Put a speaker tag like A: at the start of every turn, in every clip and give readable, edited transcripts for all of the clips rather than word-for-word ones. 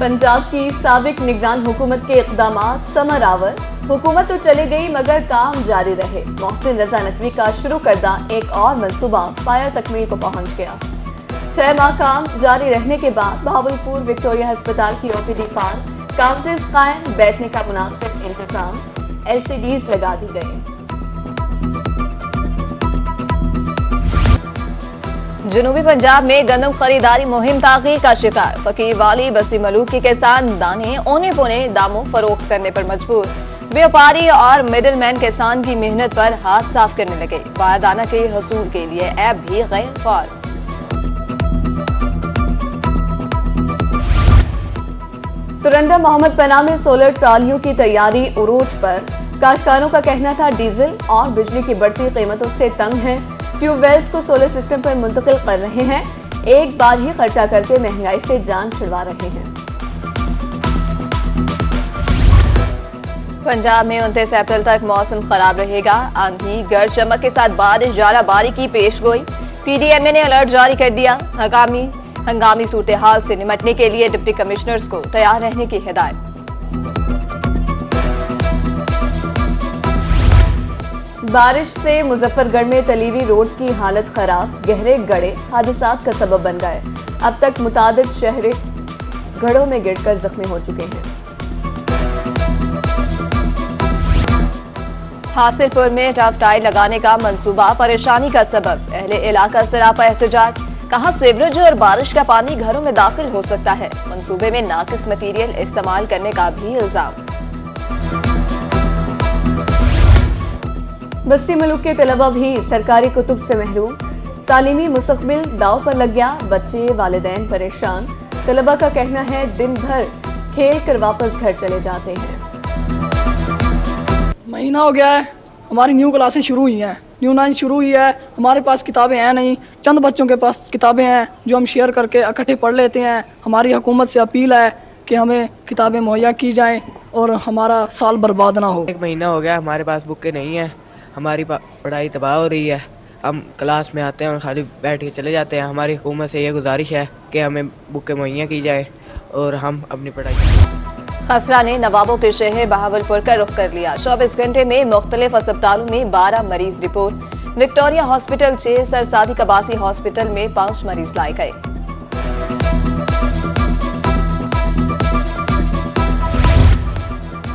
A: पंजाब की साबिक निगरान हुकूमत के इक़दामात समर आवर, हुकूमत तो चली गई मगर काम जारी रहे। मोहसिन रजा नकवी का शुरू करदा एक और मंसूबा पाया तकमील को पहुंच गया। 6 माह काम जारी रहने के बाद बहावलपुर विक्टोरिया अस्पताल की ओपीडी फाल, काउंटर्स कायम, बैठने का मुनासिब इंतजाम, LCDs लगा दी गई।
B: जनूबी पंजाब में गंदम खरीदारी मुहिम ताखीर का शिकार। फकीर वाली बस्ती मलूक के किसान दाने औने पौने दामों फरोख्त करने पर मजबूर। व्यापारी और मिडलमैन किसान की मेहनत पर हाथ साफ करने लगे। बारदाना के हसूल के लिए ऐप भी गैर फाल।
A: तुरंडा मोहम्मद पनाह में सोलर ट्रालियों की तैयारी उरूज पर। काश्तकारों का कहना था डीजल और बिजली की बढ़ती कीमतों से तंग हैं, ट्यूबवेल्स को सोलर सिस्टम पर मुंतकिल कर रहे हैं, एक बार ही खर्चा करके महंगाई से जान छुड़वा रहे हैं।
B: पंजाब में 29 अप्रैल तक मौसम खराब रहेगा। आंधी, गर्ज चमक के साथ बारिश, जालाबारी की पेशगोई। PDMA ने अलर्ट जारी कर दिया। हंगामी सूरत हाल से निपटने के लिए डिप्टी कमिश्नर्स को तैयार रहने की हिदायत।
A: बारिश से मुजफ्फरगढ़ में तलीवी रोड की हालत खराब, गहरे गड्ढे हादसात का सबब बन गए। अब तक मुतादिद शहरी गड्ढों में गिरकर जख्मी हो चुके हैं।
B: हासिलपुर में टफ टाइल लगाने का मंसूबा परेशानी का सबब। अहले इलाका सरापा एहतजाज, कहा सीवरेज और बारिश का पानी घरों में दाखिल हो सकता है। मंसूबे में नाकिस मटीरियल इस्तेमाल करने का भी इल्जाम।
A: बस्ती मुल्क के तलबा भी सरकारी कुतुब से महरूम, तालीमी मुस्तकबिल दाव पर लग गया। बच्चे वालिदैन परेशान। तलबा का कहना है दिन भर खेल कर वापस घर चले जाते हैं।
C: महीना हो गया है, हमारी न्यू क्लासें शुरू हुई हैं, न्यू 9 शुरू हुई है। हमारे पास किताबें हैं नहीं, चंद बच्चों के पास किताबें हैं जो हम शेयर करके इकट्ठे पढ़ लेते हैं। हमारी हुकूमत से अपील है कि हमें किताबें मुहैया की जाएं और हमारा साल बर्बाद ना हो।
D: 1 महीना हो गया, हमारे पास बुकें नहीं है, हमारी पढ़ाई तबाह हो रही है। हम क्लास में आते हैं और खाली बैठ के चले जाते हैं। हमारी हुकूमत से ये गुजारिश है कि हमें बुकें मुहैया की जाए और हम अपनी पढ़ाई करें।
B: खसरा ने नवाबों के शहर बहावलपुर का रुख कर लिया। 24 घंटे में मुख्तलिफ अस्पतालों में 12 मरीज रिपोर्ट। विक्टोरिया हॉस्पिटल 6, सरसादी कबासी हॉस्पिटल में 5 मरीज लाए गए।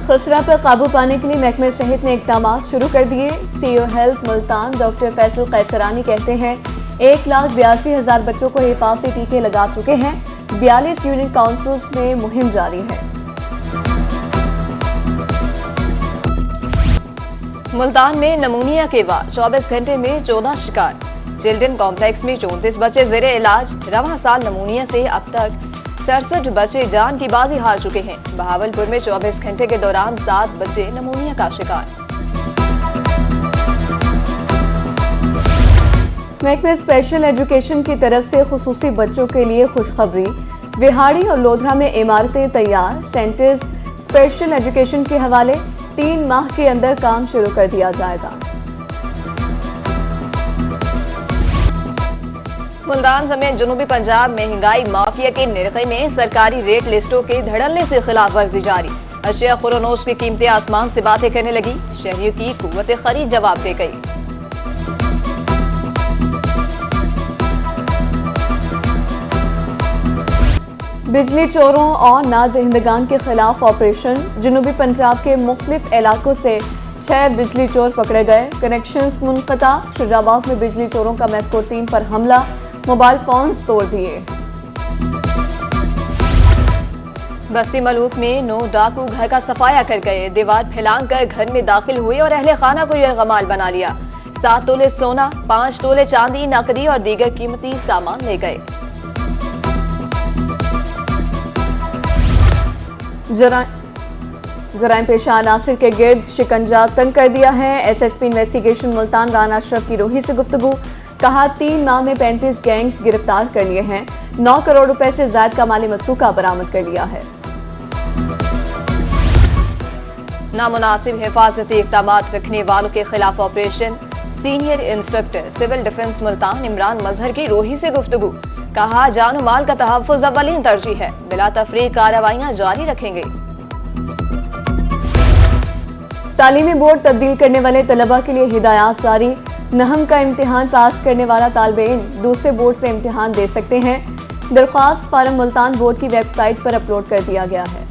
A: खसरा पर काबू पाने के लिए महकमे सेहत ने इक़दामात शुरू कर दिए। CEO health Multan doctor Faisal Kaisrani कहते हैं 1,82,000 बच्चों को हिफाजती टीके लगा चुके हैं। 42 यूनिट काउंसिल्स में मुहिम जारी है।
B: मुल्तान में नमूनिया के बाद 24 घंटे में 14 शिकार। चिल्ड्रन कॉम्प्लेक्स में 34 बच्चे ज़ेरे इलाज। रवां साल नमूनिया से अब तक 67 बच्चे जान की बाजी हार चुके हैं। बहावलपुर में 24 घंटे के दौरान 7 बच्चे नमूनिया का शिकार।
A: महकमे स्पेशल एजुकेशन की तरफ से खुसूसी बच्चों के लिए खुशखबरी। विहाड़ी और लोधरा में इमारतें तैयार, सेंटर्स स्पेशल एजुकेशन के हवाले। 3 माह के अंदर काम शुरू कर दिया जाएगा।
B: मुल्तान समेत जनूबी पंजाब महंगाई माफिया के निरखे में सरकारी रेट लिस्टों के धड़ल्ले से खिलाफ वर्जी जारी। अशिया खुरोनोश की कीमतें आसमान से बातें करने लगी। शहरियों की कुव्वत खरीद जवाब दे गई।
A: बिजली चोरों और नादहिंदगान के खिलाफ ऑपरेशन। जनूबी पंजाब के मुख्तलिफ इलाकों से 6 बिजली चोर पकड़े गए। कनेक्शंस मुनक़ता। शुजाबाद में बिजली चोरों का मैस्को टीम पर हमला, मोबाइल फोन्स तोड़ दिए।
B: बस्ती मलूक में 9 डाकू घर का सफाया कर गए। दीवार फैलाकर घर में दाखिल हुए और अहले खाना को यरगमाल बना लिया। 7 तोले सोना, 5 तोले चांदी, नकदी और दीगर कीमती सामान ले गए।
A: जराइम पेशा अनासिर के गिर्द शिकंजा तंग कर दिया है। SSP इन्वेस्टिगेशन मुल्तान राना अशरफ की रोही से गुफ्तगू। कहा 3 माह में 35 गैंग्स गिरफ्तार कर लिए हैं। 9 करोड़ रुपए से ज्यादा का माली मसरूका बरामद कर लिया है।
B: नामुनासिब हिफाजती इक़दामात रखने वालों के खिलाफ operation. Senior instructor civil defence Multan Imran Mazhar की रोही से गुफ्तगू। کہا جان و مال کا تحفظ اولین ترجیح ہے، بلا تفریق کارروائیاں جاری رکھیں گے۔
A: تعلیمی بورڈ تبدیل کرنے والے طلبہ کے لیے ہدایات جاری، نہم کا امتحان پاس کرنے والا طالب علم دوسرے بورڈ سے امتحان دے سکتے ہیں، درخواست فارم ملتان بورڈ کی ویب سائٹ پر اپلوڈ کر دیا گیا ہے۔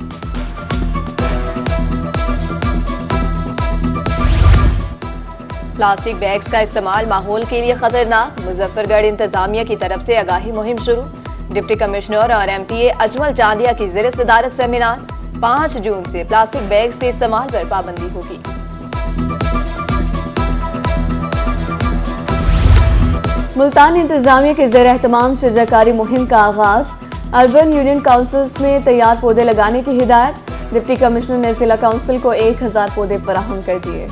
B: پلاسٹک بیگز کا استعمال ماحول کے لیے خطرناک، مظفر گڑھ انتظامیہ کی طرف سے آگاہی مہم شروع، ڈپٹی کمشنر اور ایم پی اے اجمل چاندیا کی زیر صدارت سیمینار، 5 جون سے پلاسٹک بیگز کے استعمال پر پابندی ہوگی۔
A: ملتان انتظامیہ کے زیر اہتمام شجرکاری مہم کا آغاز، اربن یونین کاؤنسلز میں تیار پودے لگانے کی ہدایت، ڈپٹی کمشنر نے ضلع کونسل کو 1000 پودے فراہم کر دیے۔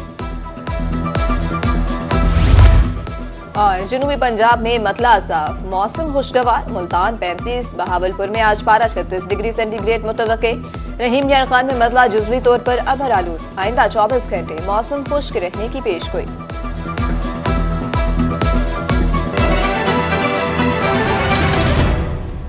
B: اور جنوبی پنجاب میں مطلع صاف، موسم خوشگوار، ملتان 35، بہاولپور میں آج پارہ 36 ڈگری سینٹی گریڈ متوقع، رحیم یار خان میں مطلع جزوی طور پر ابر آلود، آئندہ 24 گھنٹے موسم خشک رہنے کی پیشگوئی۔